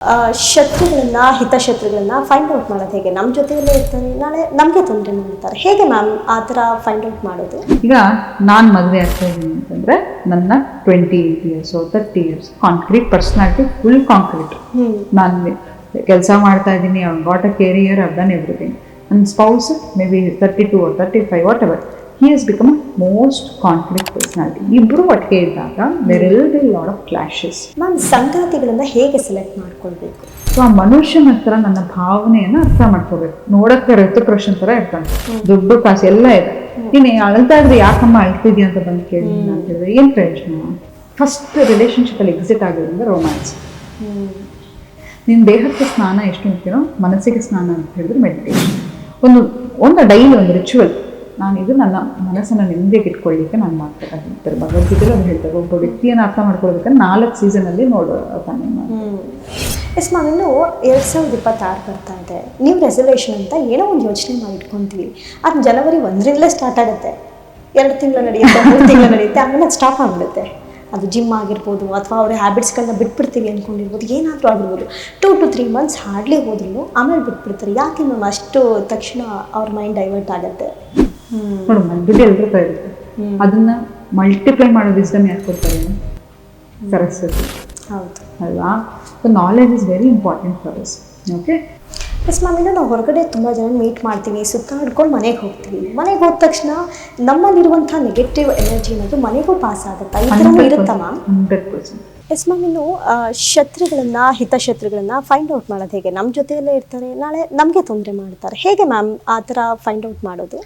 ಶತ್ರುಗಳನ್ನ ಹಿತಶತ್ರುಗಳನ್ನ find out ಮಾಡೋದು ಹೇಗೆ? ನಮ್ಮ ಜೊತೆಯಲ್ಲೇ ಇರ್ತಾರೆ, ನಾಳೆ ನಮಗೆ ತೊಂದರೆ ಮಾಡ್ತಾರೆ, ಹೇಗೆ ಮ್ಯಾಮ್ ಆ ಥರ ಫೈಂಡ್ ಔಟ್ ಮಾಡೋದು? ಈಗ ನಾನು ಮದುವೆ ಆಗ್ತಾ ಇದ್ದೀನಿ ಅಂತಂದರೆ ನನ್ನ 28 years 30 years concrete personality, full concrete. ನಾನು ಕೆಲಸ ಮಾಡ್ತಾ ಇದ್ದೀನಿ, I got a career, I done everything. ನನ್ನ spouse may be 32 or 35 whatever, he has become most confident personality. ಇಬ್ಬರು ಒಟ್ಟಿಗೆ ಇದ್ದಾಗ there will be lot of clashes. Ma'am, ಸಂಗಾತಿಗಳನ್ನ ಹೇಗೆ ಸೆಲೆಕ್ಟ್ ಮಾಡ್ಕೊಳ್ಬೇಕು? ಸೊ ಆ ಮನುಷ್ಯನ ಹತ್ರ ನನ್ನ ಭಾವನೆಯನ್ನು ಅರ್ಥ ಮಾಡ್ಕೋಬೇಕು. ನೋಡಕ್ಕೆ ಋತುಕೃಷ್ಣ ಥರ ಇರ್ತಾನೆ, ದುಡ್ಡು ಕಾಸು ಎಲ್ಲ ಇದೆ. ನೀನು ಅಳ್ತಾ ಇದ್ರೆ ಯಾಕಮ್ಮ ಅಳ್ತಿದ್ಯಾ ಅಂತ ಬಂದು ಕೇಳಿ ಅಂತ ಹೇಳಿದ್ರೆ ಏನು ಪ್ರಯೋಜನ? ಫಸ್ಟ್ ರಿಲೇಷನ್ಶಿಪ್ಪಲ್ಲಿ ಎಕ್ಸಿಟ್ ಆಗಿರೋದ್ರಿಂದ ರೊಮ್ಯಾನ್ಸ್. ನಿನ್ನ ದೇಹಕ್ಕೆ ಸ್ನಾನ ಎಷ್ಟು ಮುಖ್ಯನೋ ಮನಸ್ಸಿಗೆ ಸ್ನಾನ ಅಂತ ಹೇಳಿದ್ರೆ ಮೆಡಿಟೇಷನ್. ಒಂದು ಡೈಲಿ ಒಂದು ರಿಚುವಲ್. ನಾನು ಇದು ನನ್ನ ಮನಸ್ಸನ್ನು ನೆಮ್ಮದಿಗೆ ಇಟ್ಕೊಳ್ಳಿಕ್ಕೆ ನಾನು ಮಾಡ್ಬೇಕಾಗಿರ್ತಾರೆ. ಭಗವದ್ಗೀತೆಯಲ್ಲಿ ಅದು ಹೇಳ್ತಾರೆ, ಒಬ್ಬ ವ್ಯಕ್ತಿಯನ್ನು ಅರ್ಥ ಮಾಡ್ಕೊಳ್ಬೇಕಂದ್ರೆ 4 ಸೀಸನಲ್ಲಿ ನೋಡ್ತಾನೆ. ಎಸ್ ಮ್ಯಾಮ್, ಇನ್ನು 2026 ಬರ್ತಾ ಇದೆ. ನ್ಯೂ ರೆಸಲ್ಯೂಷನ್ ಅಂತ ಏನೋ ಒಂದು ಯೋಚನೆ ಮಾಡಿ ಇಟ್ಕೊತೀವಿ. ಅದು ಜನವರಿ 1ರಿಂದಲೇ ಸ್ಟಾರ್ಟ್ ಆಗುತ್ತೆ. 2 ತಿಂಗಳು ನಡೆಯುತ್ತೆ, 3 ತಿಂಗಳು ನಡೆಯುತ್ತೆ, ಆಮೇಲೆ ಅದು ಸ್ಟಾಪ್ ಆಗಿಬಿಡುತ್ತೆ. ಅದು ಜಿಮ್ ಆಗಿರ್ಬೋದು, ಅಥವಾ ಅವ್ರ ಹ್ಯಾಬಿಟ್ಸ್ಗಳನ್ನ ಬಿಟ್ಬಿಡ್ತೀವಿ ಅಂದ್ಕೊಂಡಿರ್ಬೋದು, ಏನಾದರೂ ಆಗಿರ್ಬೋದು. 2 to 3 months ಹಾರ್ಡ್ಲಿ ಹೋದ್ರೂ ಆಮೇಲೆ ಬಿಟ್ಬಿಡ್ತಾರೆ. ಯಾಕೆ ಮ್ಯಾಮ್ ಅಷ್ಟು ತಕ್ಷಣ ಅವ್ರ ಮೈಂಡ್ ಡೈವರ್ಟ್ ಆಗುತ್ತೆ? ನೋಡಮ್ಮ, ದುಡ್ಡು ಎಲ್ರಿಗೂ ಇರುತ್ತೆ, ಅದನ್ನ ಮಲ್ಟಿಪ್ಲೈ ಮಾಡೋ ವಿಸ್ಡಮ್ ಯಾಕೆ ಕೊಡ್ತಾರೆ? ಸರಸ್ವತಿ. ಹೌದು ಅಲ್ವಾ? So knowledge is very important for us. Okay. S ma'am, ಇನ್ನು ನಾವು ಹೊರಗಡೆ ತುಂಬ ಜನ ಮೀಟ್ ಮಾಡ್ತೀವಿ, ಸುತ್ತಾಡ್ಕೊಂಡು ಮನೆಗೆ ಹೋಗ್ತೀವಿ. ಮನೆಗೆ ಹೋದ ತಕ್ಷಣ ನಮ್ಮಲ್ಲಿರುವಂಥ ನೆಗೆಟಿವ್ ಎನರ್ಜಿ ಅನ್ನೋದು ಮನೆಗೂ ಪಾಸ್ ಆಗುತ್ತಾ? ಈ ಥರನೂ ಇರುತ್ತಾ ಮ್ಯಾಮ್? 100%. ಎಸ್ ಮ್ಯಾಮ್, ಇನ್ನು ಶತ್ರುಗಳನ್ನ ಹಿತಶತ್ರುಗಳನ್ನ ಫೈಂಡ್ ಔಟ್ ಮಾಡೋದು ಹೇಗೆ? ನಮ್ಮ ಜೊತೆಯಲ್ಲೇ ಇರ್ತಾರೆ, ನಾಳೆ ನಮಗೆ ತೊಂದರೆ ಮಾಡ್ತಾರೆ, ಹೇಗೆ ಮ್ಯಾಮ್ ಆ ಥರ ಫೈಂಡ್ ಔಟ್ ಮಾಡೋದು?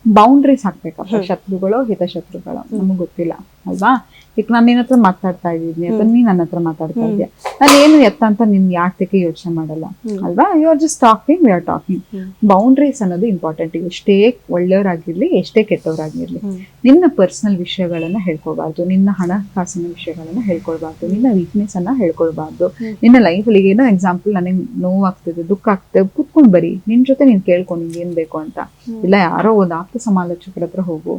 ಬೌಂಡ್ರೀಸ್ ಹಾಕ್ಬೇಕಪ್ಪ. ಶತ್ರುಗಳು ಹಿತಶತ್ರುಗಳು ನಮಗೆ ಗೊತ್ತಿಲ್ಲ ಅಲ್ವಾ? ಈಗ ನಾನು ನಿನ್ನ ಹತ್ರ ಮಾತಾಡ್ತಾ ಇದ್ದೀನಿ ಅಥವಾ ನೀ ನನ್ನ ಹತ್ರ ಮಾತಾಡ್ತಾ ಇದೆಯಾ, ನಾನು ಏನು ಎತ್ತ ಅಂತ ನಿನ್ ಯಾಕೆ ಯೋಚನೆ ಮಾಡಲ್ಲ ಅಲ್ವಾ? You are just talking, we are talking. Boundaries ಅನ್ನೋದು ಇಂಪಾರ್ಟೆಂಟ್. ಎಷ್ಟೇ ಒಳ್ಳೆಯವರಾಗಿರ್ಲಿ, ಎಷ್ಟೇ ಕೆಟ್ಟವರಾಗಿರ್ಲಿ, ನಿನ್ನ ಪರ್ಸನಲ್ ವಿಷಯಗಳನ್ನ ಹೇಳ್ಕೊಳ್ಬಾರ್ದು, ನಿನ್ನ ಹಣಕಾಸಿನ ವಿಷಯಗಳನ್ನ ಹೇಳ್ಕೊಳ್ಬಾರ್ದು, ನಿನ್ನ ವೀಕ್ನೆಸ್ ಅನ್ನ ಹೇಳ್ಕೊಳ್ಬಾರ್ದು. ನಿನ್ನ ಲೈಫಲ್ಲಿ ಏನೋ ಎಕ್ಸಾಂಪಲ್, ನನಗೆ ನೋವಾಗ್ತದೆ, ದುಃಖ ಆಗ್ತದೆ, ಕುತ್ಕೊಂಡ್ ಬರೀ, ನಿನ್ ಜೊತೆ ನೀನ್ ಕೇಳ್ಕೊಂಡು ನಿಂಗೆ ಏನ್ ಬೇಕು ಅಂತ. ಇಲ್ಲ ಯಾರೋ ಒಂದು ಆಪ್ತ ಸಮಾಲೋಚಕರ ಹತ್ರ ಹೋಗು.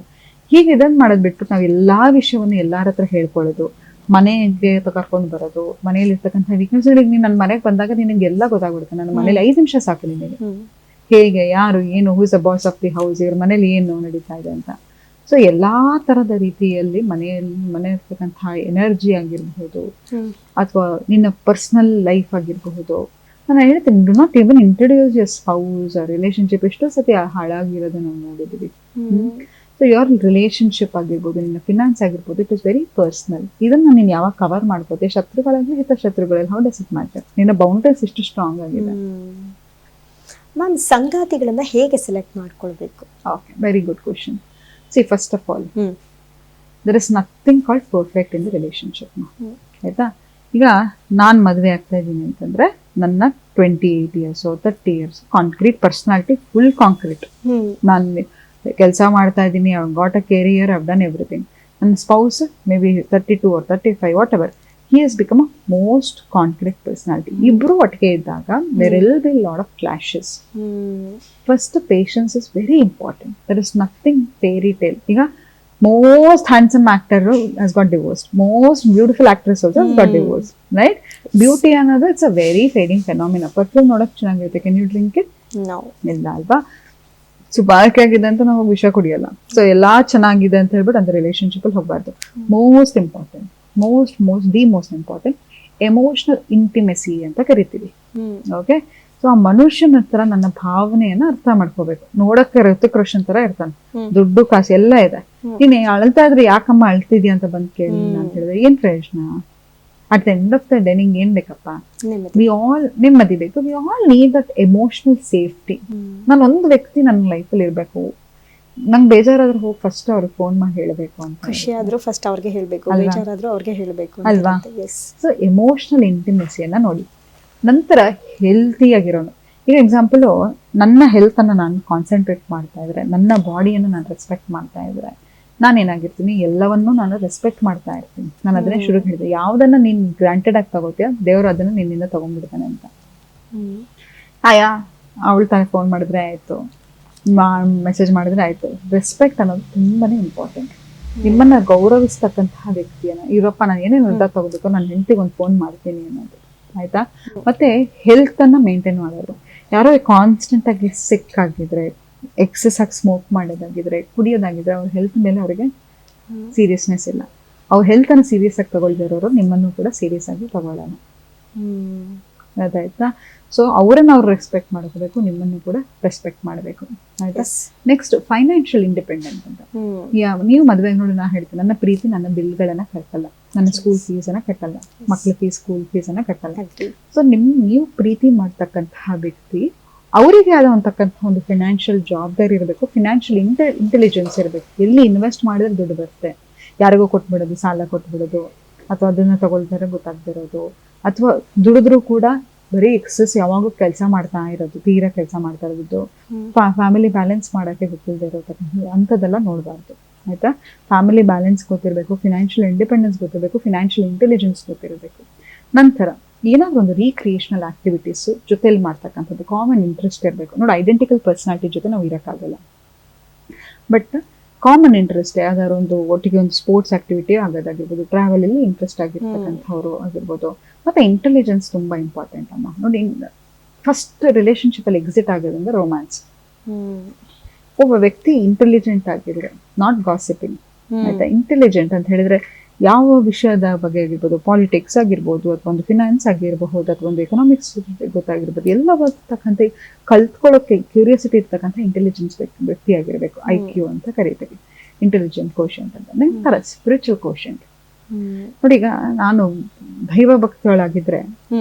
ಹೀಗೆ ಇದನ್ನ ಮಾಡೋದ್ ಬಿಟ್ಟು ನಾವು ಎಲ್ಲಾ ವಿಷಯವನ್ನು ಎಲ್ಲಾರ ಹತ್ರ ಹೇಳ್ಕೊಳ್ಳೋದು, ಮನೆಗೆ ಕರ್ಕೊಂಡು ಬರೋದು, ಮನೇಲಿ ಇರ್ತಕ್ಕಂಥ ವೀಕ್ನೆಸ್. ನೀನ್ ನನ್ನ ಮನೆಗೆ ಬಂದಾಗ ನಿನಗೆಲ್ಲ ಗೊತ್ತಾಗ್ಬಿಡುತ್ತೆ. ನನ್ನ ಮನೇಲಿ 5 ನಿಮಿಷ ಸಾಕು ನಿನಗೆ, ಹೇಗೆ, ಯಾರು, ಏನು, who is the boss of the house, ಇವ್ರ ಮನೇಲಿ ಏನು ನಡೀತಾ ಇದೆ ಅಂತ. ಸೊ ಎಲ್ಲಾ ತರದ ರೀತಿಯಲ್ಲಿ ಮನೆ ಇರ್ತಕ್ಕಂಥ ಎನರ್ಜಿ ಆಗಿರಬಹುದು, ಅಥವಾ ನಿನ್ನ ಪರ್ಸನಲ್ ಲೈಫ್ ಆಗಿರಬಹುದು. ನಾನು ಹೇಳ್ತೀನಿ, do not even introduce your spouse. Relationship ಎಷ್ಟೋ ಸತಿ ಹಾಳಾಗಿರೋದು ನಾವು ನೋಡಿದ್ದೀವಿ. ಸೊ ಯೋರ್ ರಿಲೇಶನ್ಶಿಪ್ ಆಗಿರ್ಬೋದು, ನಿನ್ನ ಫಿನಾನ್ಸ್ ಆಗಿರ್ಬೋದು, ಇಟ್ ಇಸ್ ವೆರಿ ಪರ್ಸನಲ್. ಇದನ್ನ ನೀನು ಯಾವಾಗ ಕವರ್ ಮಾಡ್ಕೋತೆ, ಶತ್ರುಗಳಲ್ಲಿ ಹಿತಶತ್ರುಗಳಲ್ಲಿ, ಹೌ ಡಸ್ ಇಟ್ ಮ್ಯಾಟರ್? ನಿನ್ನ ಬೌಂಡರೀಸ್ ಎಷ್ಟು ಸ್ಟ್ರಾಂಗ್ ಆಗಿದೆ? ಮ್ಯಾಮ್, ಸಂಗಾತಿಗಳನ್ನ ಹೇಗೆ ಸೆಲೆಕ್ಟ್ ಮಾಡ್ಕೊಳ್ಬೇಕು? Okay, very good question. See, first of all, there is nothing called perfect in the relationship. ಆಯ್ತಾ? ಈಗ ನಾನು ಮದುವೆ ಆಗ್ತಾ ಇದ್ದೀನಿ ಅಂತಂದ್ರೆ ನನ್ನ 28 years 30 years concrete personality, full concrete. ನಾನು ಕೆಲಸ ಮಾಡ್ತಾ ಇದ್ದೀನಿ, I got a career, I done everything. ನನ್ನ spouse may be 32 or 35 whatever, he has become a most confident personality. ಇಬ್ರು ಒಟ್ಟಿಗೆ ಇದ್ದಾಗ there will be lot of clashes. First patience is very important. There is nothing fairy tale. ಈಗ most handsome actor has got divorced, most beautiful actress also has got divorced, right? Beauty ಅನ್ನೋದು it's a very fading phenomena. Perfume ನೋಡಕ್ ಚೆನ್ನಾಗಿರುತ್ತೆ, can you drink it? ಇಲ್ಲ ಅಲ್ವಾ? ಸುಬಾರಿಕೆ ಆಗಿದೆ ಅಂತ ನಾವು ವಿಷಯ ಕುಡಿಯಲ್ಲ. ಸೊ ಎಲ್ಲಾ ಚೆನ್ನಾಗಿದೆ ಅಂತ ಹೇಳ್ಬಿಟ್ಟು ಅಂತ ರಿಲೇಶನ್ಶಿಪ್ ಅಲ್ಲಿ ಹೋಗ್ಬಾರ್ದು. Most important, the most important emotional intimacy ಅಂತ ಕರಿತೀವಿ. ಓಕೆ. ಸೊ ಆ ಮನುಷ್ಯನ ಹತ್ರ ನನ್ನ ಭಾವನೆಯನ್ನ ಅರ್ಥ ಮಾಡ್ಕೋಬೇಕು. ನೋಡಕ್ಕೆ ಋತುಕೃಷ್ಣ ತರ ಇರ್ತಾನೆ, ದುಡ್ಡು ಕಾಸು ಎಲ್ಲ ಇದೆ. ನೀನ್ ಅಳ್ತಾ ಇದ್ರೆ ಯಾಕಮ್ಮ ಅಳ್ತಿದ್ಯಾ ಅಂತ ಬಂದು ಕೇಳಿ ಅಂತ ಹೇಳಿದ್ರೆ ಏನ್ ಪ್ರಯೋಜನ? At the end of the day ನಿಂಗೆ ಏನ್ ಬೇಕಪ್ಪ? ನೆಮ್ಮದಿ ಬೇಕು. We all need that emotional safety. ನಾನು ಒಂದು ವ್ಯಕ್ತಿ ನನ್ನ ಲೈಫಲ್ಲಿ ಇರ್ಬೇಕು, ನಂಗೆ ಬೇಜಾರಾದ್ರೆ ಹೋಗಿ ಫಸ್ಟ್ ಅವ್ರಿಗೆ ಫೋನ್ ಮಾಡಿ ಹೇಳಬೇಕು ಅಂತ. ಖುಷಿ ಆದ್ರೂ ಫಸ್ಟ್ ಅವ್ರಿಗೆ ಹೇಳ್ಬೇಕು, ಬೇಜಾರಾದ್ರೂ ಅವ್ರಿಗೆ ಹೇಳ್ಬೇಕು ಅಲ್ವಾ? ಸೊ ಎಮೋಷನಲ್ ಇಂಟಿಮೆಸಿಯನ್ನ ನೋಡಿ. ನಂತರ ಹೆಲ್ತಿ ಆಗಿರೋನು. ಈಗ ಎಕ್ಸಾಂಪಲ್, ನನ್ನ ಹೆಲ್ತ್ ಅನ್ನ ನಾನು ಕಾನ್ಸಂಟ್ರೇಟ್ ಮಾಡ್ತಾ ಇದ್ರೆ, ನನ್ನ ಬಾಡಿಯನ್ನು ನಾನು ರೆಸ್ಪೆಕ್ಟ್ ಮಾಡ್ತಾ ಇದ್ರೆ, ನಾನೇನಾಗಿರ್ತೀನಿ, ಎಲ್ಲವನ್ನೂ ನಾನು ರೆಸ್ಪೆಕ್ಟ್ ಮಾಡ್ತಾ ಇರ್ತೀನಿ. ನಾನು ಅದನ್ನೇ ಶುರು ಹೇಳಿದೆ, ಯಾವ್ದನ್ನ ನೀನ್ ಗ್ರಾಂಟೆಡ್ ಆಗಿ ತಗೋತೀಯ, ದೇವರು ಅದನ್ನ ನಿನ್ನಿಂದ ತಗೊಂಡ್ಬಿಡ್ತಾನೆ ಅಂತ. ಆಯಾ ಅವಳು ತಾನೇ ಫೋನ್ ಮಾಡಿದ್ರೆ ಆಯ್ತು, ಮೆಸೇಜ್ ಮಾಡಿದ್ರೆ ಆಯ್ತು. ರೆಸ್ಪೆಕ್ಟ್ ಅನ್ನೋದು ತುಂಬಾನೇ ಇಂಪಾರ್ಟೆಂಟ್. ನಿಮ್ಮನ್ನ ಗೌರವಿಸ್ತಕ್ಕಂತಹ ವ್ಯಕ್ತಿಯನ್ನ, ಇವಪ್ಪ ನಾನು ಏನೇ ನಿರ್ಧಾರ ತಗೋಬೇಕು, ನನ್ನ ಹೆಂಡತಿಗೆ ಒಂದು ಫೋನ್ ಮಾಡ್ತೀನಿ ಅನ್ನೋದು ಆಯ್ತಾ. ಮತ್ತೆ ಹೆಲ್ತ್ ಅನ್ನ ಮೇಂಟೈನ್ ಮಾಡೋದು. ಯಾರೋ ಕಾನ್ಸ್ಟೆಂಟ್ ಆಗಿ ಸಿಕ್ ಆಗಿದ್ರೆ, ಎಕ್ಸಸ್ ಆಗಿ ಸ್ಮೋಕ್ ಮಾಡೋದಾಗಿದ್ರೆ, ಕುಡಿಯೋದಾಗಿದ್ರೆ, ಅವ್ರ ಹೆಲ್ತ್ ಮೇಲೆ ಅವರಿಗೆ ಸೀರಿಯಸ್ನೆಸ್ ಇಲ್ಲ. ಅವ್ರ ಹೆಲ್ತ್ ಅನ್ನು ಸೀರಿಯಸ್ ಆಗಿ ತಗೊಳ್ದಿರೋರು ನಿಮ್ಮನ್ನು ಕೂಡ ಸೀರಿಯಸ್ ಆಗಿ ತಗೊಳ್ಳೋಣ. ಅದಾಯ್ತಾ. ಸೊ ಅವರನ್ನ ಅವ್ರು ರೆಸ್ಪೆಕ್ಟ್ ಮಾಡ್ಕೋಬೇಕು, ನಿಮ್ಮನ್ನು ಕೂಡ ರೆಸ್ಪೆಕ್ಟ್ ಮಾಡಬೇಕು. ಆಯ್ತಾ. ನೆಕ್ಸ್ಟ್ ಫೈನಾನ್ಷಿಯಲ್ ಇಂಡಿಪೆಂಡೆಂಟ್ ಅಂತ. ನೀವು ಮದುವೆ ನೋಡಿ, ನಾ ಹೇಳ್ತೀನಿ, ನನ್ನ ಪ್ರೀತಿ ನನ್ನ ಬಿಲ್ಗಳನ್ನ ಕಟ್ಟಲ್ಲ, ನನ್ನ ಸ್ಕೂಲ್ ಫೀಸ್ ಅನ್ನ ಕಟ್ಟಲ್ಲ, ಮಕ್ಳ ಫೀಸ್, ಸ್ಕೂಲ್ ಫೀಸ್ ಅನ್ನ ಕಟ್ಟಲ್ಲ. ಸೊ ನೀವು ಪ್ರೀತಿ ಮಾಡ್ತಕ್ಕಂತಹ ವ್ಯಕ್ತಿ ಅವರಿಗೆ ಆದಂತಕ್ಕಂಥ ಒಂದು ಫಿನಾನ್ಷಿಯಲ್ ಜವಾಬ್ದಾರಿ ಇರಬೇಕು, ಫಿನಾನ್ಷಿಯಲ್ ಇಂಟೆಲಿಜೆನ್ಸ್ ಇರಬೇಕು. ಎಲ್ಲಿ ಇನ್ವೆಸ್ಟ್ ಮಾಡಿದ್ರೆ ದುಡ್ಡು ಬರುತ್ತೆ, ಯಾರಿಗೋ ಕೊಟ್ಬಿಡೋದು, ಸಾಲ ಕೊಟ್ಬಿಡೋದು, ಅಥವಾ ಅದನ್ನ ತಗೊಳ್ತಾರೆ ಗೊತ್ತಾಗ್ದಿರೋದು, ಅಥವಾ ದುಡಿದ್ರು ಕೂಡ ಬರೀ ಎಕ್ಸಸ್ ಯಾವಾಗೂ ಕೆಲಸ ಮಾಡ್ತಾ ಇರೋದು, ತೀರಾ ಕೆಲಸ ಮಾಡ್ತಾ ಇರೋದು, ಫ್ಯಾಮಿಲಿ ಬ್ಯಾಲೆನ್ಸ್ ಮಾಡೋಕ್ಕೆ ಗೊತ್ತಿಲ್ಲದೆ ಇರೋದು, ಅಂಥದ್ದೆಲ್ಲ ನೋಡಬಾರ್ದು. ಆಯ್ತಾ. ಫ್ಯಾಮಿಲಿ ಬ್ಯಾಲೆನ್ಸ್ ಗೊತ್ತಿರಬೇಕು, ಫಿನಾನ್ಷಿಯಲ್ ಇಂಡಿಪೆಂಡೆನ್ಸ್ ಗೊತ್ತಿರಬೇಕು, ಫಿನಾನ್ಷಿಯಲ್ ಇಂಟೆಲಿಜೆನ್ಸ್ ಗೊತ್ತಿರಬೇಕು. ನಂತರ ಏನಾದ್ರು ಒಂದು ರೀಕ್ರಿಯೇಷನಲ್ ಆಕ್ಟಿವಿಟೀಸ್ ಜೊತೆಲಿ ಮಾಡ್ತಕ್ಕಂಥದ್ದು, ಕಾಮನ್ ಇಂಟ್ರೆಸ್ಟ್ ಇರಬೇಕು. ನೋಡಿ, ಐಡೆಂಟಿಕಲ್ ಪರ್ಸನಾಲಿಟಿ ಜೊತೆ ನಾವು ಇರೋಕ್ಕಾಗಲ್ಲ, ಬಟ್ ಕಾಮನ್ ಇಂಟ್ರೆಸ್ಟ್ ಯಾವ್ದಾದ್ರು ಒಂದು ಒಟ್ಟಿಗೆ ಒಂದು ಸ್ಪೋರ್ಟ್ಸ್ ಆಕ್ಟಿವಿಟಿ ಆಗೋದಾಗಿರ್ಬೋದು, ಟ್ರಾವೆಲಲ್ಲಿ ಇಂಟ್ರೆಸ್ಟ್ ಆಗಿರ್ತಕ್ಕಂಥವ್ರು ಆಗಿರ್ಬೋದು. ಮತ್ತೆ ಇಂಟೆಲಿಜೆನ್ಸ್ ತುಂಬಾ ಇಂಪಾರ್ಟೆಂಟ್ ಅಮ್ಮ. ನೋಡಿ, ಫಸ್ಟ್ ರಿಲೇಶನ್ಶಿಪ್ ಅಲ್ಲಿ ಎಕ್ಸಿಟ್ ಆಗೋದ್ರಿಂದ ರೊಮ್ಯಾನ್ಸ್. ಒಬ್ಬ ವ್ಯಕ್ತಿ ಇಂಟೆಲಿಜೆಂಟ್ ಆಗಿದ್ರೆ, ನಾಟ್ ಗಾಸಿಪಿಂಗ್, ಆಯ್ತಾ, ಇಂಟೆಲಿಜೆಂಟ್ ಅಂತ ಹೇಳಿದ್ರೆ ಯಾವ ವಿಷಯದ ಬಗ್ಗೆ ಆಗಿರ್ಬೋದು, ಪಾಲಿಟಿಕ್ಸ್ ಆಗಿರ್ಬೋದು, ಅಥವಾ ಒಂದು ಫಿನಾನ್ಸ್ ಆಗಿರಬಹುದು, ಅಥವಾ ಒಂದು ಎಕನಾಮಿಕ್ಸ್ ಗೊತ್ತಾಗಿರ್ಬೋದು, ಎಲ್ಲ ಬರ್ತಕ್ಕಂಥ ಕಲ್ತ್ಕೊಳ್ಳೋಕೆ ಕ್ಯೂರಿಯಾಸಿಟಿ ಇರ್ತಕ್ಕಂಥ ಇಂಟೆಲಿಜೆನ್ಸ್ ವ್ಯಕ್ತಿ ಆಗಿರ್ಬೇಕು. IQ ಅಂತ ಕರೀತೀವಿ, ಇಂಟೆಲಿಜೆಂಟ್ ಕೋಶೆಂಟ್ ಅಂತ. ನಂತರ ಸ್ಪಿರಿಚುವಲ್ ಕೋಶೆಂಟ್. ನೋಡಿ, ಈಗ ನಾನು ದೈವ ಭಕ್ತಿಗಳಾಗಿದ್ರೆ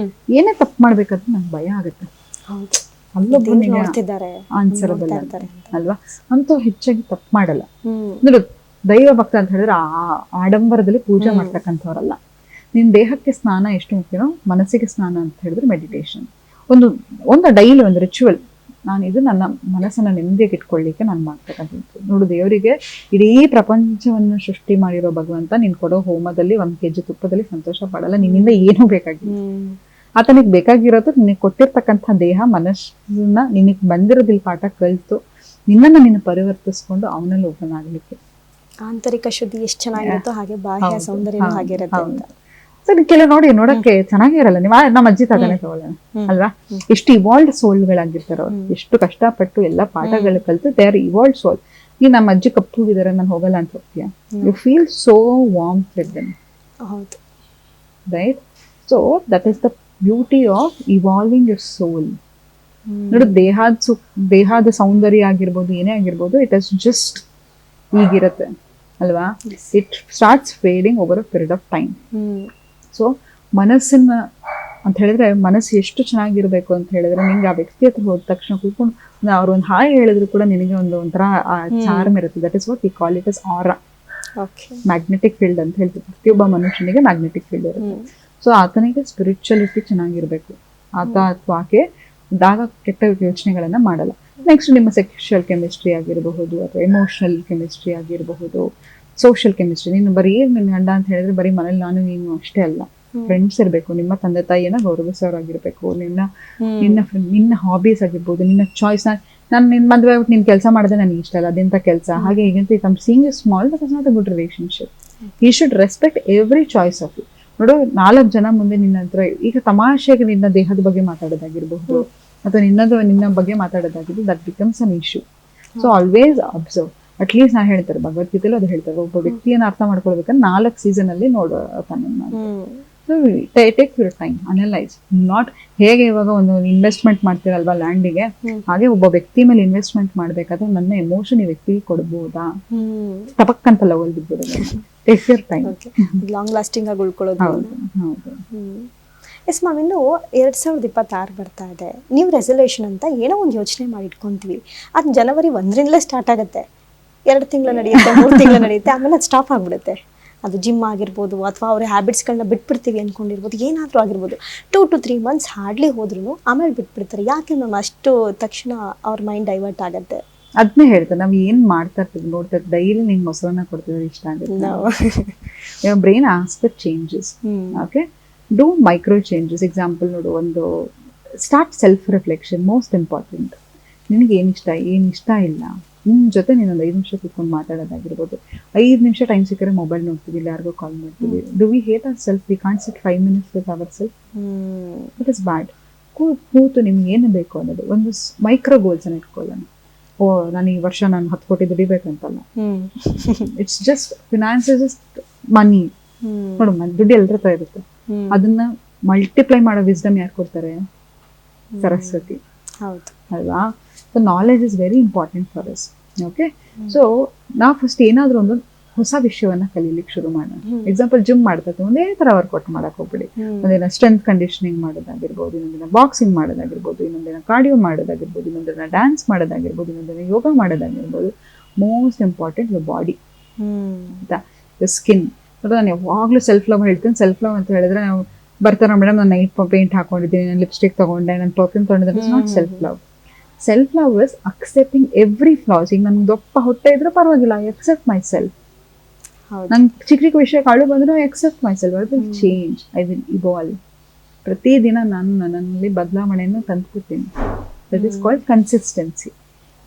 ಏನೇ ತಪ್ಪು ಮಾಡ್ಬೇಕಂತ ನಂಗೆ ಭಯ ಆಗುತ್ತೆ, ಅಲ್ಲೊಬ್ಬನಿಗೆ ಆನ್ಸರ್ ಅಲ್ವಾ, ಅಂತ ಹೆಚ್ಚಾಗಿ ತಪ್ಪು ಮಾಡಲ್ಲ. ನೋಡಿ, ದೈವ ಭಕ್ತ ಅಂತ ಹೇಳಿದ್ರೆ ಆಡಂಬರದಲ್ಲಿ ಪೂಜೆ ಮಾಡ್ತಕ್ಕಂಥವ್ರಲ್ಲ. ನಿನ್ ದೇಹಕ್ಕೆ ಸ್ನಾನ ಎಷ್ಟು ಮುಖ್ಯನೋ ಮನಸ್ಸಿಗೆ ಸ್ನಾನ ಅಂತ ಹೇಳಿದ್ರೆ ಮೆಡಿಟೇಷನ್. ಒಂದು ಡೈಲಿ ಒಂದು ರಿಚುವಲ್, ನಾನು ಇದು ನನ್ನ ಮನಸ್ಸನ್ನ ನೆಮ್ಮದಿಗೆ ಇಟ್ಕೊಳ್ಳಿಕ್ಕೆ ನಾನು ಮಾಡ್ತಕ್ಕಂಥದ್ದು. ನೋಡು, ದೇವರಿಗೆ ಇಡೀ ಪ್ರಪಂಚವನ್ನು ಸೃಷ್ಟಿ ಮಾಡಿರೋ ಭಗವಂತ ನೀನ್ ಕೊಡೋ ಹೋಮದಲ್ಲಿ 1 kg ತುಪ್ಪದಲ್ಲಿ ಸಂತೋಷ ಪಡಲ್ಲ, ನಿನ್ನಿಂದ ಏನೂ ಬೇಕಾಗಿಲ್ಲ. ಆತನಿಗೆ ಬೇಕಾಗಿರೋದು ನಿನಗೆ ಕೊಟ್ಟಿರ್ತಕ್ಕಂಥ ದೇಹ ಮನಸ್ಸನ್ನ, ನಿನಗೆ ಬಂದಿರೋದಿಲ್ ಪಾಠ ಕಲಿತು ನಿನ್ನನ್ನು ನೀನು ಪರಿವರ್ತಿಸ್ಕೊಂಡು ಅವನಲ್ಲಿ ಒಬ್ಬನಾಗ್ಲಿಕ್ಕೆ. ಆಂತರಿಕ ಶುದ್ಧಿ ಎಷ್ಟು ಚೆನ್ನಾಗಿರುತ್ತೋ ಹಾಗೆ ಬಾಹ್ಯ ಸೌಂದರ್ಯ ಹಾಗಿರುತ್ತೆ ಅಂತ. ಸರಿ, ಕೆಲವು ನೋಡಿ ನೋಡಕ್ಕೆ ಚೆನ್ನಾಗೇ ಇರಲ್ಲ. ನೀವು ನಮ್ಮ ಅಜ್ಜಿ ತಾತನೇ ತಗೊಳ್ಳೋಣ ಅಲ್ವಾ, ಎಷ್ಟು ಇವಾಲ್ಡ್ ಸೋಲ್ಗಳಾಗಿರ್ತಾರ ಅವ್ರು, ಎಷ್ಟು ಕಷ್ಟಪಟ್ಟು ಎಲ್ಲ ಪಾಠಗಳು ಕಲಿತು ದೇ ಆರ್ ಇವಾಲ್ಡ್ ಸೋಲ್. ಈ ನಮ್ಮ ಅಜ್ಜಿ ಕಪ್ಪುಗಿದ್ದಾರೆ, ನಾನು ಹೋಗಲ್ಲ ಅಂತ ಹೋಗ್ತೀಯ, you feel so warm with them, right? So that is the beauty of evolving your soul. ನೋಡಿ, ದೇಹದ ಸೌಂದರ್ಯ ಆಗಿರ್ಬೋದು, ಏನೇ ಆಗಿರ್ಬೋದು, ಇಟ್ ಇಸ್ ಜಸ್ಟ್ ಈಗಿರುತ್ತೆ ಅಲ್ವಾ. It starts fading over a period of time. So ಮನಸ್ಸನ್ನ ಅಂತ ಹೇಳಿದ್ರೆ, ಮನಸ್ಸು ಎಷ್ಟು ಚೆನ್ನಾಗಿರ್ಬೇಕು ಅಂತ ಹೇಳಿದ್ರೆ, ನಿಂಗೆ ಆ ವ್ಯಕ್ತಿ ಹತ್ರ ಹೋದ ತಕ್ಷಣ ಕೂತ್ಕೊಂಡು ಅವ್ರು ಒಂದು ಹಾಯ್ ಹೇಳಿದ್ರು ಕೂಡ ನಿನಗೆ ಒಂಥರ ಚಾರ್ಮ್ ಇರುತ್ತೆ. That is what we call it as aura, magnetic field ಅಂತ ಹೇಳ್ತೀವಿ. ಪ್ರತಿಯೊಬ್ಬ ಮನುಷ್ಯನಿಗೆ ಮ್ಯಾಗ್ನೆಟಿಕ್ ಫೀಲ್ಡ್ ಇರುತ್ತೆ. ಸೊ ಆತನಿಗೆ ಸ್ಪಿರಿಚುವಲಿಟಿ ಚೆನ್ನಾಗಿರ್ಬೇಕು, ಆತ ಅಥವಾ ಆಕೆ ದಾಗ ಕೆಟ್ಟ ಯೋಚನೆಗಳನ್ನ ಮಾಡಲ್ಲ. ನೆಕ್ಸ್ಟ್ ನಿಮ್ಮ ಸೆಕ್ಷುವಲ್ ಕೆಮಿಸ್ಟ್ರಿ ಆಗಿರಬಹುದು, ಅಥವಾ ಎಮೋಷನಲ್ ಕೆಮಿಸ್ಟ್ರಿ ಆಗಿರಬಹುದು, ಸೋಷಿಯಲ್ ಕೆಮಿಸ್ಟ್ರಿ. ನೀನು ಬರೀ ನಿನ್ನ ಗಂಡ ಅಂತ ಹೇಳಿದ್ರೆ ಬರೀ ಮನೇಲಿ ನಾನು ನೀನು ಅಷ್ಟೇ ಅಲ್ಲ, ಫ್ರೆಂಡ್ಸ್ ಇರಬೇಕು, ನಿಮ್ಮ ತಂದೆ ತಾಯಿಯನ್ನ ಗೌರವಿಸೋರಾಗಿರ್ಬೇಕು, ನಿನ್ನ ಹಾಬೀಸ್ ಆಗಿರ್ಬೋದು, ನಿನ್ನ ಚಾಯ್ಸ್. ನಾನು ನಿನ್ನ ಮದುವೆ ಆಗ್ಬಿಟ್ಟು ನಿನ್ ಕೆಲಸ ಮಾಡಿದ್ರೆ ನನಗೆ ಇಷ್ಟ ಅಲ್ಲ, ಅದೆಂತ ಕೆಲಸ, ಹಾಗೆ ಹೀಗಂತ I am seeing you small, that is not a good relationship. You should respect every choice of you. ನೋಡು, 4 ಜನ ಮುಂದೆ ನಿನ್ನ ಹತ್ರ ಈಗ ತಮಾಷೆಗೆ ನಿನ್ನ ದೇಹದ ಬಗ್ಗೆ ಮಾತಾಡೋದಾಗಿರ್ಬಹುದು, ಅಥವಾ ನಿನ್ನ ಬಗ್ಗೆ ಮಾತಾಡೋದಾಗಿದ್ದು, that becomes an issue. So always observe. At least ನಾನು ಹೇಳ್ತಾರೆ, ಭಗವದ್ಗೀತೆಯಲ್ಲಿ ಅದು ಹೇಳ್ತಾರೆ, ಒಬ್ಬ ವ್ಯಕ್ತಿಯನ್ನು ಅರ್ಥ ಮಾಡ್ಕೊಳ್ಬೇಕಂದ್ರೆ 4 ಸೀಸನ್ ಅಲ್ಲಿ ನೋಡೋ take your time, analyse. Not ಹೇಗೆ ಇವಾಗ ಒಂದು ಇನ್ವೆಸ್ಟ್ಮೆಂಟ್ ಮಾಡ್ತೀರಲ್ವಾ ಲ್ಯಾಂಡಿಗೆ, ಹಾಗೆ ಒಬ್ಬ ವ್ಯಕ್ತಿ ಮೇಲೆ ಇನ್ವೆಸ್ಟ್ಮೆಂಟ್ ಮಾಡ್ಬೇಕಾದ್ರೆ ನನ್ನ ಎಮೋಷನ್ ಈ ವ್ಯಕ್ತಿಗೆ ಕೊಡ್ಬೋದಾ, ಟಪಕ್ಕಂತ ಲವಲ್ ಬಿಡ್ಬೋದ. Take your time, long lasting ಆಗಿ ಉಳ್ಕೊಳ್ಳೋದು. ಎಸ್ ಮ್ಯಾಮ್, ಇನ್ನು 2026 ಬರ್ತಾ ಇದೆ. ನೀವು ರೆಸಲ್ಯೂಷನ್ ಅಂತ ಏನೋ ಒಂದು ಯೋಚನೆ ಮಾಡಿ ಇಟ್ಕೊಂತೀವಿ, ಅದು ಜನವರಿ 1ರಿಂದಲೇ ಸ್ಟಾರ್ಟ್ ಆಗುತ್ತೆ, 2 ತಿಂಗಳು ನಡೆಯುತ್ತೆ, 3 ತಿಂಗಳು ನಡೆಯುತ್ತೆ, ಆಮೇಲೆ ಅದು ಸ್ಟಾಪ್ ಆಗಿಬಿಡುತ್ತೆ. ಅದು ಜಿಮ್ ಆಗಿರ್ಬೋದು, ಅಥವಾ ಅವ್ರ ಹ್ಯಾಬಿಟ್ಸ್ಗಳನ್ನ ಬಿಟ್ಬಿಡ್ತೀವಿ ಅಂದ್ಕೊಂಡಿರ್ಬೋದು, ಏನಾದರೂ ಆಗಿರ್ಬೋದು. 2 to 3 months ಹಾರ್ಡ್ಲಿ ಹೋದ್ರೂ ಆಮೇಲೆ ಬಿಟ್ಬಿಡ್ತಾರೆ. ಯಾಕೆ ಮ್ಯಾಮ್ ಅಷ್ಟು ತಕ್ಷಣ ಅವ್ರ ಮೈಂಡ್ ಡೈವರ್ಟ್ ಆಗುತ್ತೆ? ಅದನ್ನೇ ಹೇಳ್ತಾರೆ, ನಾವು ಏನು ಮಾಡ್ತಾ ಇರ್ತೀವಿ ನೋಡ್ತಾ ಡೈಲಿ ನಿಂಗೆ ಮೊಸರನ್ನ ಕೊಡ್ತಿದ್ರೆ ಇಷ್ಟ ಆಗುತ್ತೆ. Brain ask for changes. Okay, do micro changes. Example ನೋಡು, ಒಂದು start self reflection, most important. ನಿನಗೆ ಏನಿಷ್ಟ ಇಲ್ಲ, ನಿಮ್ ಜೊತೆ ನೀನೊಂದು 5 ನಿಮಿಷ ಕೂತ್ಕೊಂಡು ಮಾತಾಡೋದಾಗಿರ್ಬೋದು, 5 ನಿಮಿಷ ಟೈಮ್ ಸಿಕ್ಕರೆ ಮೊಬೈಲ್ ನೋಡ್ತೀವಿ, ಇಲ್ಲ ಯಾರಿಗೋ ಕಾಲ್ ಮಾಡ್ತೀವಿ. Do we hate our self? We can't sit 5 minutes with our self. It is bad. ಕೂತು ನಿಮ್ಗೆ ಏನು ಬೇಕು ಅನ್ನೋದು ಒಂದು ಮೈಕ್ರೋ ಗೋಲ್ಸ್ ಅನ್ನ ಇಟ್ಕೊಳ್ಳೋಣ. ಓ, ನಾನು ಈ ವರ್ಷ ನಾನು 10 ಕೋಟಿ ದುಡಿಬೇಕಂತಲ್ಲ. It's just finance is just money. ನೋಡು, ದುಡ್ಡು ಎಲ್ಲರ ಹತ್ರ ಇರುತ್ತೆ. ಅದನ್ನ ಮಲ್ಟಿಪ್ಲೈ ಮಾಡೋ ವಿಸ್ಡಮ್ ಯಾರು ಕೊಡ್ತಾರೆ? ಸರಸ್ವತಿ. ಹೌದು ಅಲ್ವಾ? So knowledge is very important for us. Okay, so ನಾವು ಫಸ್ಟ್ ಏನಾದ್ರೂ ಒಂದು ಹೊಸ ವಿಷಯವನ್ನ ಕಲೀಲಿಕ್ಕೆ ಶುರು ಮಾಡೋಣ. ಎಕ್ಸಾಂಪಲ್, ಜಿಮ್ ಮಾಡ್ತಾ ಒಂದೇ ತರ ವರ್ಕೌಟ್ ಮಾಡಕ್ ಹೋಗ್ಬಿಡಿ. ಒಂದಿನ ಸ್ಟ್ರೆಂತ್ ಕಂಡೀಷನಿಂಗ್ ಮಾಡೋದಾಗಿರ್ಬೋದು, ಇನ್ನೊಂದಿನ ಬಾಕ್ಸಿಂಗ್ ಮಾಡೋದಾಗಿರ್ಬೋದು, ಇನ್ನೊಂದಿನ ಕಾರ್ಡಿಯೋ ಮಾಡೋದಾಗಿರ್ಬೋದು, ಇನ್ನೊಂದಿನ ಡ್ಯಾನ್ಸ್ ಮಾಡೋದಾಗಿರ್ಬೋದು, ಇನ್ನೊಂದಿನ ಯೋಗ ಮಾಡೋದಾಗಿರ್ಬೋದು. ಮೋಸ್ಟ್ ಇಂಪಾರ್ಟೆಂಟ್ ಯುವರ್ ಬಾಡಿ, ಆಯ್ತಾ? The skin. ನಾನು ಯಾವಾಗ್ಲೂ ಸೆಲ್ಫ್ ಲವ್ ಹೇಳ್ತೀನಿ. ಸೆಲ್ಫ್ ಲವ್ ಅಂತ ಹೇಳಿದ್ರೆ ನಾವು ಬರ್ತಾರ ಮೇಡಮ್, ನಾನು ನೈಟ್ ಪೇಂಟ್ ಹಾಕೊಂಡಿದ್ದೀನಿ, ನಾನು ಲಿಪ್ಸ್ಟಿಕ್ ತಗೊಂಡೆ, ನಾನು ಪರ್ಫ್ಯೂಮ್ ತಗೊಂಡಿದ್ದೆ. It's not self love. Self love is accepting every flaws. ಈಗ ನನ್ಗೆ ದಪ್ಪ ಹೊಟ್ಟೆ ಇದ್ರೂ ಪರವಾಗಿಲ್ಲ, ಐ ಅಕ್ಸೆಪ್ಟ್ ಮೈ ಸೆಲ್ಫ್. ನಂಗೆ ಚಿಕ್ಕ ಚಿಕ್ಕ ವಿಷಯ ಕಾಳು ಬಂದ್ರು I accept myself. I will change, I will evolve. ಪ್ರತಿದಿನ ನಾನು ನನ್ನಲ್ಲಿ ಬದಲಾವಣೆಯನ್ನು ತಂದ್ಕೊತೀನಿ. That is called consistency.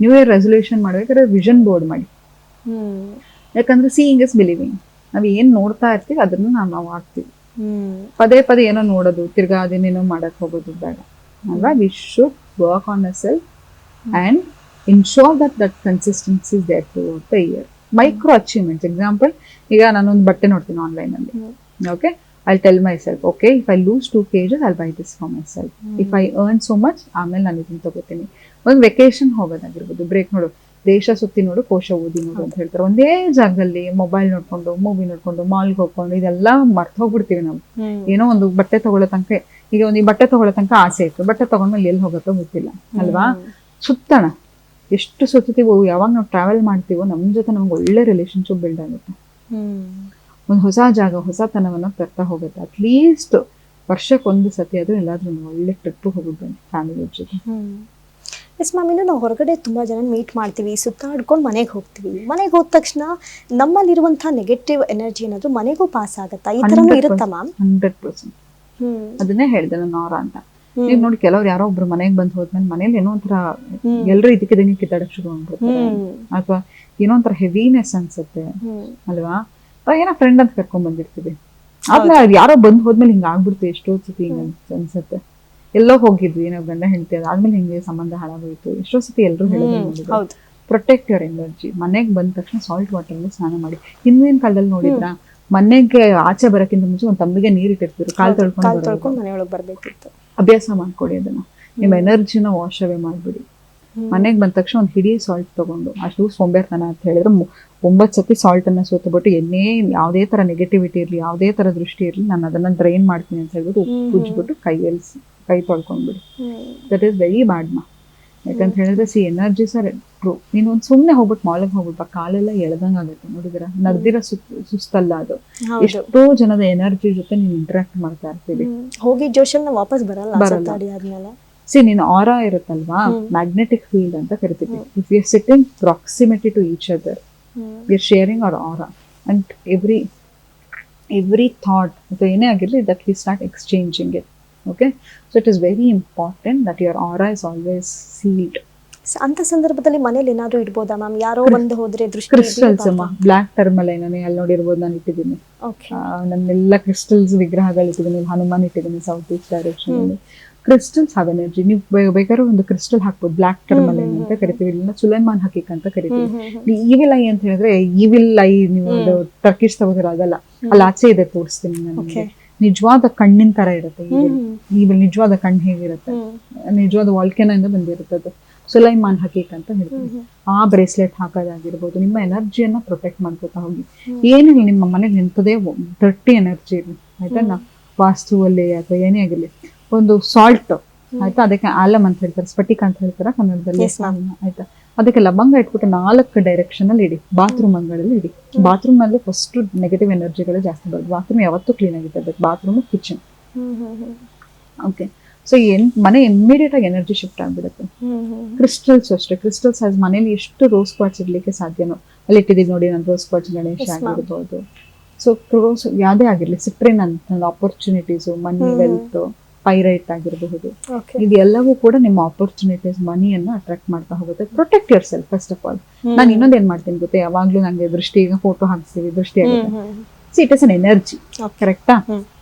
New year resolution ಮಾಡ್ಬೇಕಾದ್ರೆ ವಿಷನ್ ಬೋರ್ಡ್ ಮಾಡಿ. ಯಾಕಂದ್ರೆ ಸೀಯಿಂಗ್ ಇಸ್ ಬಿಲೀವಿಂಗ್. ನಾವ್ ಏನ್ ನೋಡ್ತಾ ಇರ್ತೀವಿ ಅದನ್ನ ನಾವು ಆಗ್ತೀವಿ. ಪದೇ ಪದೇ ಏನೋ ನೋಡೋದು, ತಿರ್ಗಾ ಅದೇನೇನೋ ಮಾಡಕ್ ಹೋಗೋದು ಬೇಡ ಅಲ್ವಾ? We should work on a self and ensure that consistency is there throughout the year. Micro achievements. Example, ಈಗ ನಾನೊಂದು ಬಟ್ಟೆ ನೋಡ್ತೀನಿ ಆನ್ಲೈನ್ ಅಲ್ಲಿ. Okay, I'll tell myself, okay, if I lose 2 kgs, I'll buy this for myself. If I earn so much, ಆಮೇಲೆ ನಾನು ಇದನ್ನ ತಗೋತೀನಿ. ಒಂದು ವೆಕೇಶನ್ ಹೋಗೋದಾಗಿರ್ಬೋದು, ಬ್ರೇಕ್ ನೋಡು, ದೇಶ ಸುತ್ತಿ ನೋಡು, ಕೋಶ ಓದಿ ನೋಡು ಅಂತ ಹೇಳ್ತಾರೆ. ಒಂದೇ ಜಾಗದಲ್ಲಿ ಮೊಬೈಲ್ ನೋಡ್ಕೊಂಡು, ಮೂವಿ ನೋಡ್ಕೊಂಡು, ಮಾಲ್ಗೆ ಹೋಗ್ಕೊಂಡು ಇದೆಲ್ಲ ಮರ್ತು ಹೋಗ್ಬಿಡ್ತೀವಿ ನಾವು. ಏನೋ ಒಂದು ಬಟ್ಟೆ ತಗೊಳ್ಳೋ ತನಕ, ಈಗ ಒಂದು ಈ ಬಟ್ಟೆ ತಗೊಳ್ಳೋ ತನಕ ಆಸೆ ಇತ್ತು, ಬಟ್ಟೆ ತಗೊಂಡ್ಮೇಲೆ ಎಲ್ಲಿ ಹೋಗುತ್ತೋ ಗೊತ್ತಿಲ್ಲ ಅಲ್ವಾ? ಸುತ್ತಣ ಎಷ್ಟು ಸುತ್ತೀವೋ, ಯಾವಾಗ ನಾವು ಟ್ರಾವೆಲ್ ಮಾಡ್ತೀವೋ ನಮ್ಮ ಜೊತೆ ನಮ್ಗೆ ಒಳ್ಳೆ ರಿಲೇಶನ್ಶಿಪ್ ಬಿಲ್ಡ್ ಆಗುತ್ತೆ. ಒಂದು ಹೊಸ ಜಾಗ, ಹೊಸತನವನ್ನ ತರ್ತಾ ಹೋಗುತ್ತೆ. ಅಟ್ಲೀಸ್ಟ್ ವರ್ಷಕ್ಕೊಂದು ಸತಿ ಆದ್ರೂ ಎಲ್ಲಾದ್ರೂ ಒಳ್ಳೆ ಟ್ರಿಪ್ ಹೋಗ್ಬೇಕು ಫ್ಯಾಮಿಲಿ ಜೊತೆ. ಎಸ್ ಮ್ಯಾಮ್, ಇನ್ನು ನಾವು ಹೊರಗಡೆ ತುಂಬ ಜನ ಮೀಟ್ ಮಾಡ್ತೀವಿ, ಸುತ್ತಾಡ್ಕೊಂಡು ಮನೆಗೆ ಹೋಗ್ತೀವಿ. ಮನೆಗೆ ಹೋದ ತಕ್ಷಣ ನಮ್ಮಲ್ಲಿರುವಂಥ ನೆಗೆಟಿವ್ ಎನರ್ಜಿ ಏನಾದರೂ ಮನೆಗೂ ಪಾಸ್ ಆಗುತ್ತಾ? ಈ ಥರನೂ ಇರುತ್ತಾ ಮ್ಯಾಮ್? 100%. ಅದನ್ನೇ ಹೇಳಿದೆ ನಾನು ಆರ ಅಂತ. ನೀವು ನೋಡಿ, ಕೆಲವ್ರು ಯಾರೋ ಒಬ್ರು ಮನೆಗೆ ಬಂದು ಹೋದ್ಮೇಲೆ ಮನೇಲಿ ಏನೋ ಒಂಥರ ಎಲ್ಲರೂ ಇದಕ್ಕೆ ಕಿತ್ತಾಡಕ್ ಶುರು ಮಾಡ್ಬಿಡ್ತಾರೆ, ಅಥವಾ ಏನೋ ಒಂಥರ ಹೆವಿನೆಸ್ ಅನ್ಸುತ್ತೆ ಅಲ್ವಾ? ಏನೋ ಫ್ರೆಂಡ್ ಅಂತ ಕರ್ಕೊಂಡ್ ಬಂದಿರ್ತೀವಿ, ಆದ್ಮೇಲೆ ಯಾರೋ ಬಂದ್ ಹೋದ್ಮೇಲೆ ಹಿಂಗ ಆಗ್ಬಿಡ್ತು. ಎಷ್ಟೋ ಸತಿ ಹಿಂಗ ಅನ್ಸುತ್ತೆ, ಎಲ್ಲೋ ಹೋಗಿದ್ವಿ ನಾವು ಗಂಡ ಹೆಂಡತಿ, ಆದ್ಮೇಲೆ ಹಿಂಗೆ ಸಂಬಂಧ ಹಾಳಾಗೋಯ್ತು. ಎಷ್ಟೋ ಸತಿ ಎಲ್ಲರೂ ಹೇಳೋದು, ಪ್ರೊಟೆಕ್ಟ್ ಯುವರ್ ಎನರ್ಜಿ. ಮನೆಗೆ ಬಂದ ತಕ್ಷಣ ಸಾಲ್ಟ್ ವಾಟರ್ ಸ್ನಾನ ಮಾಡಿ. ಹಿಂದಿನ ಕಾಲದಲ್ಲಿ ನೋಡಿದ್ರ, ಮನೆಗೆ ಆಚೆ ಬರಕ್ಕಿಂತ ಮುಂಚೆ ಒಂದ್ ತಂಬಿಗೆ ನೀರ್ ಇಟ್ಟಿರ್ತೀವಿ, ಕಾಲ್ ತೊಳ್ಕೊಂಡು ಮನೆಯೊಳಗೆ ಬರ್ಬೇಕಿತ್ತು. ಅಭ್ಯಾಸ ಮಾಡ್ಕೊಡಿ ಅದನ್ನ. ನಿಮ್ಮ ಎನರ್ಜಿನ ವಾಶ್ ಅವೇ ಮಾಡ್ಬಿಡಿ. ಮನೆಗೆ ಬಂದ ತಕ್ಷಣ ಒಂದು ಹಿಡಿ ಸಾಲ್ಟ್ ತಗೊಂಡು, ಅಷ್ಟು ಸೋಂಬೇರ್ತನ ಅಂತ ಹೇಳಿದ್ರೆ 9 ಸತಿ ಸಾಲ್ಟ್ ಅನ್ನ ಸೋತಬಿಟ್ಟು, ಯಾವುದೇ ತರ ನೆಗೆಟಿವಿಟಿ ಇರ್ಲಿ, ಯಾವುದೇ ತರ ದೃಷ್ಟಿ ಇರ್ಲಿ, ನಾನು ಅದನ್ನ ಡ್ರೈನ್ ಮಾಡ್ತೀನಿ ಅಂತ ಹೇಳ್ಬಿಟ್ಟು ಉಜ್ಬಿಟ್ಟು ಕೈ ತೊಳ್ಕೊಂಡ್ಬಿಡಿ. ದಟ್ ಈಸ್ ವೆರಿ ಬ್ಯಾಡ್ ಮಾ. ಯಾಕಂತ ಹೇಳಿದ್ರೆ ಎನರ್ಜಿ ಸರ್ ಟ್ರೂ. ನೀನು ಒಂದು ಸುಮ್ಮನೆ ಹೋಗ್ಬಿಟ್ಟು ಮಾಲ್ಗೆ ಹೋಗ್ಬಿಟ್ಟು ಕಾಲೆಲ್ಲ ಎಳ್ದಂಗ್ ಆಗುತ್ತೆ. ನೋಡಿದಿರ, ನಗ್ದಿರೋ ಸುಸ್ತಲ್ಲ ಅದು. ಎಷ್ಟೋ ಜನದ ಎನರ್ಜಿ ಜೊತೆ ನೀನು ಇಂಟರಾಕ್ಟ್ ಮಾಡ್ತಾ ಇರ್ತೀವಿ. ಹೋಗಿ ಜೋಶಲ್ಲಿ ವಾಪಸ್ ಬರಲ್ಲ. ನೀನು ಆರಾ ಇರುತ್ತಲ್ವಾ, ಮ್ಯಾಗ್ನೆಟಿಕ್ ಫೀಲ್ಡ್ ಅಂತ ಕರಿತೀವಿ. If you sitting proximity to each other, we are sharing our aura, and every thought ಅಥವಾ ಏನೇ ಆಗಿರಲಿ, that we start exchanging it. Okay, so it is very important that your aura is always sealed. ಅಂತ ಸಂದರ್ಭದಲ್ಲಿ ಮನೇಲಿ ಏನಾದ್ರು ಇಡ್ಬೋದಾ ma'am? ಯಾರೋ ಬಂದು ಹೋದ್ರೆ ದೃಷ್ಟಿ ಕ್ರಿಸ್ಟಲ್ಸ್ ಅಮ್ಮ, ಬ್ಲಾಕ್ ಟರ್ಮಲೈನ್ ಅಲ್ಲಿ ನೋಡಿರ್ಬೋದು, ನಾನು ಇಟ್ಟಿದ್ದೀನಿ. ನನ್ನೆಲ್ಲ ಕ್ರಿಸ್ಟಲ್ಸ್ ವಿಗ್ರಹಗಳು ಇಟ್ಟಿದ್ದೀನಿ. ಹನುಮಾನ್ ಇಟ್ಟಿದ್ದೀನಿ ಸೌತ್ ಈಸ್ಟ್ ಡೈರೆಕ್ಷನ್ ಅಲ್ಲಿ. ಕ್ರಿಸ್ಟಲ್ಸ್ ಹಾವ್ ಎನರ್ಜಿ. ನೀವು ಬೇಕಾದ್ರೆ ಒಂದು ಕ್ರಿಸ್ಟಲ್ ಹಾಕ್ಬೋದು, ಬ್ಲಾಕ್ ಟರ್ಮಲೈನ್ ಅಂತ ಕರಿತೀವಿ, ಇಲ್ಲ ಸುಲೈಮಾನ್ ಹಕೀಕ್ ಅಂತ ಕರಿತೀವಿ. ಈವಿಲ್ ಐ ಅಂತ ಹೇಳಿದ್ರೆ ಈವಿಲ್ ಐ ನೀವು ಟರ್ಕಿಶ್ ತಗೋದಿರೋ ಅದಲ್ಲ, ಅಲ್ಲಿ ಆಚೆ ಇದೆ, ತೋರಿಸ್ತೀನಿ ನನಗೆ. ನಿಜವಾದ ಕಣ್ಣಿನ ತರ ಇರುತ್ತೆ ಈವಿಲ್. ನಿಜವಾದ ಕಣ್ಣು ಹೇಗಿರುತ್ತೆ, ನಿಜವಾದ ವಾಲ್ಕೆನೋ ಇಂದ ಬಂದಿರುತ್ತೆ ಅದು. ಸುಲೈಮಾನ್ ಹಕೀಕ್ ಅಂತ ಹೇಳ್ತೀವಿ. ಆ ಬ್ರೇಸ್ಲೆಟ್ ಹಾಕೋದಾಗಿರ್ಬೋದು, ನಿಮ್ಮ ಎನರ್ಜಿಯನ್ನ ಪ್ರೊಟೆಕ್ಟ್ ಮಾಡ್ಕೋತಾ ಹೋಗಿ. ಏನಿಲ್ಲ, ನಿಮ್ಮ ಮನೇಲಿ ನಿಂತದೇ ಡರ್ಟಿ ಎನರ್ಜಿ ಇರಲಿ, ಆಯ್ತಾ? ವಾಸ್ತುವಲ್ಲಿ ಅಥವಾ ಏನೇ ಆಗಿರ್ಲಿ, ಒಂದು ಸಾಲ್ಟ್ ಆಯ್ತಾ, ಅದಕ್ಕೆ ಆಲಮ್ ಅಂತ ಹೇಳ್ತಾರೆ, ಸ್ಫಟಿಕ ಅಂತ ಹೇಳ್ತಾರೆ ಕನ್ನಡದಲ್ಲಿ, ಆಯ್ತಾ? ಅದಕ್ಕೆ ಲವಂಗ ಇಟ್ಬಿಟ್ಟು 4 ಡೈರೆಕ್ಷನ್ ಅಲ್ಲಿ ಇಡಿ. ಬಾತ್ರೂಮ್ ಅಂಗಳಲ್ಲಿ ಇಡಿ. ಬಾತ್ರೂಮ್ ಅಲ್ಲಿ ಫಸ್ಟ್ ನೆಗೆಟಿವ್ ಎನರ್ಜಿಗಳು ಜಾಸ್ತಿ ಬರೋದು. ಬಾತ್ರೂಮ್ ಯಾವತ್ತೂ ಕ್ಲೀನ್ ಆಗಿರ್ಬೇಕು, ಬಾತ್ರೂಮ್ ಕಿಚನ್. ಓಕೆ, ಸೊ ಮನೆ ಇಮ್ಮಿಡಿಯೇಟ್ ಆಗಿ ಎನರ್ಜಿ ಶಿಫ್ಟ್ ಆಗ್ಬಿಡುತ್ತೆ. ಕ್ರಿಸ್ಟಲ್ಸ್ ಅಷ್ಟೇ. ಕ್ರಿಸ್ಟಲ್ಸ್ ಮನೇಲಿ ಎಷ್ಟು ರೋಸ್ ಕ್ವಾರ್ಟ್ಸ್ ಇಡ್ಲಿಕ್ಕೆ ಸಾಧ್ಯನೋ ಅಲ್ಲಿ ಇಟ್ಟಿದ್ದೀವಿ ನೋಡಿ. ನಾನು ರೋಸ್ ಕ್ವಾರ್ಟ್ಸ್ ಗಣೇಶ ಆಗಿರ್ಬೋದು. ಸೊ ರೋಸ್ ಯಾವುದೇ ಆಗಿರ್ಲಿ, ಸಿಟ್ರಿನ್ ಅಂತ ಆಪರ್ಚುನಿಟೀಸು, ಮನಿ, ವೆಲ್ತ್, ಪೈರೈಟ್ ಆಗಿರಬಹುದು. ಓಕೆ. ಇದೆಲ್ಲವೂ ಕೂಡ ನಿಮ್ಮ ಆಪರ್ಚುನಿಟೀಸ್ ಮನಿಯನ್ನು ಅಟ್ರಾಕ್ಟ್ ಮಾಡ್ತಾ ಹೋಗುತ್ತೆ. Protect your self first of all. ನಾನು ಇನ್ನೊಂದು ಏನ್ ಮಾಡ್ತೀನಿ ಗೊತ್ತೆ, ಯಾವಾಗ್ಲೂ ನಂಗೆ ದೃಷ್ಟಿ, ಈಗ ಫೋಟೋ ಹಾಕ್ತೀವಿ ದೃಷ್ಟಿ ಆಗುತ್ತೆ. See, it is an energy, correct?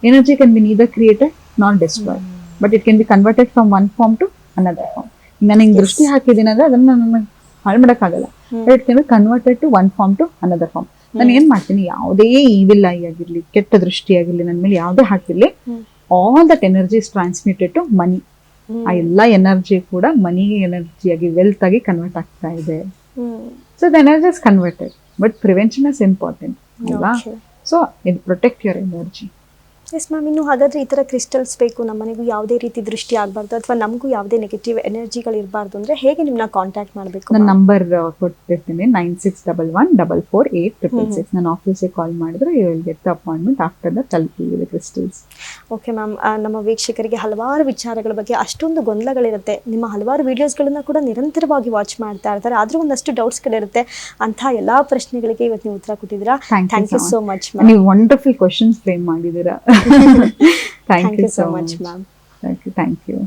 Energy can be neither created nor destroyed, but it can be converted from one form to another form. ನಾನು ಹಿಂಗೆ ದೃಷ್ಟಿ ಹಾಕಿದ್ದೀನಿ ಅಂದ್ರೆ ಅದನ್ನ ನಾನು ಹಾಳು ಮಾಡೋಕ್ಕಾಗಲ್ಲ. It can be converted to one form to another form. ನಾನು ಏನ್ ಮಾಡ್ತೀನಿ, ಯಾವುದೇ ಈವಿಲ್ ಐ ಆಗಿರ್ಲಿ, ಕೆಟ್ಟ ದೃಷ್ಟಿ ಆಗಿರ್ಲಿ, ನನ್ನ ಮೇಲೆ ಯಾವುದೇ ಹಾಕಿರ್ಲಿ, all that energy is transmitted to money. ಆ ಎಲ್ಲ ಎನರ್ಜಿ ಕೂಡ ಮನಿ ಎನರ್ಜಿಯಾಗಿ, ವೆಲ್ತ್ ಆಗಿ ಕನ್ವರ್ಟ್ ಆಗ್ತಾ ಇದೆ. So the energy is converted, but prevention is important ಅಲ್ವಾ? So it protect your energy. Yes ma'am, ಇನ್ನು ಹಾಗಾದ್ರೆ ಈ ಥರ ಕ್ರಿಸ್ಟಲ್ಸ್ ಬೇಕು, ನಮ್ಮ ಮನೆಗೂ ಯಾವುದೇ ರೀತಿ ದೃಷ್ಟಿ ಆಗಬಾರ್ದು ಅಥವಾ ನಮಗೂ ಯಾವುದೇ ನೆಗೆಟಿವ್ ಎನರ್ಜಿಗಳು ಇರಬಾರ್ದು ಅಂದರೆ ಹೇಗೆ ನಿಮ್ಮನ್ನ ಕಾಂಟ್ಯಾಕ್ಟ್ ಮಾಡಬೇಕು? ನನ್ನ ನಂಬರ್ ಕೊಟ್ಟಿರ್ತೀನಿ, 9611448666. ನನ್ನ ಆಫೀಸಿಗೆ ಕಾಲ್ ಮಾಡಿದ್ರೆ you will get the appointment after the ತಲುಪಿ ಕ್ರಿಸ್ಟಲ್ಸ್. ಓಕೆ ಮ್ಯಾಮ್, ನಮ್ಮ ವೀಕ್ಷಕರಿಗೆ ಹಲವಾರು ವಿಚಾರಗಳ ಬಗ್ಗೆ ಅಷ್ಟೊಂದು ಗೊಂದಲಗಳಿರುತ್ತೆ. ನಿಮ್ಮ ಹಲವಾರು ವೀಡಿಯೋಸ್ಗಳನ್ನ ಕೂಡ ನಿರಂತರವಾಗಿ ವಾಚ್ ಮಾಡ್ತಾ ಇರ್ತಾರೆ, ಆದರೂ ಒಂದಷ್ಟು ಡೌಟ್ಸ್ಗಳಿರುತ್ತೆ. ಅಂಥ ಎಲ್ಲ ಪ್ರಶ್ನೆಗಳಿಗೆ ಇವತ್ತು ನೀವು ಉತ್ತರ ಕೊಟ್ಟಿದ್ದೀರಾ. Thank you so much ma'am. ನೀವು ವಂಡರ್ಫುಲ್ ಕ್ವಶನ್ಸ್ ಫ್ರೇಮ್ ಮಾಡಿದ್ದೀರಾ. Thank you so much, ma'am. Thank you.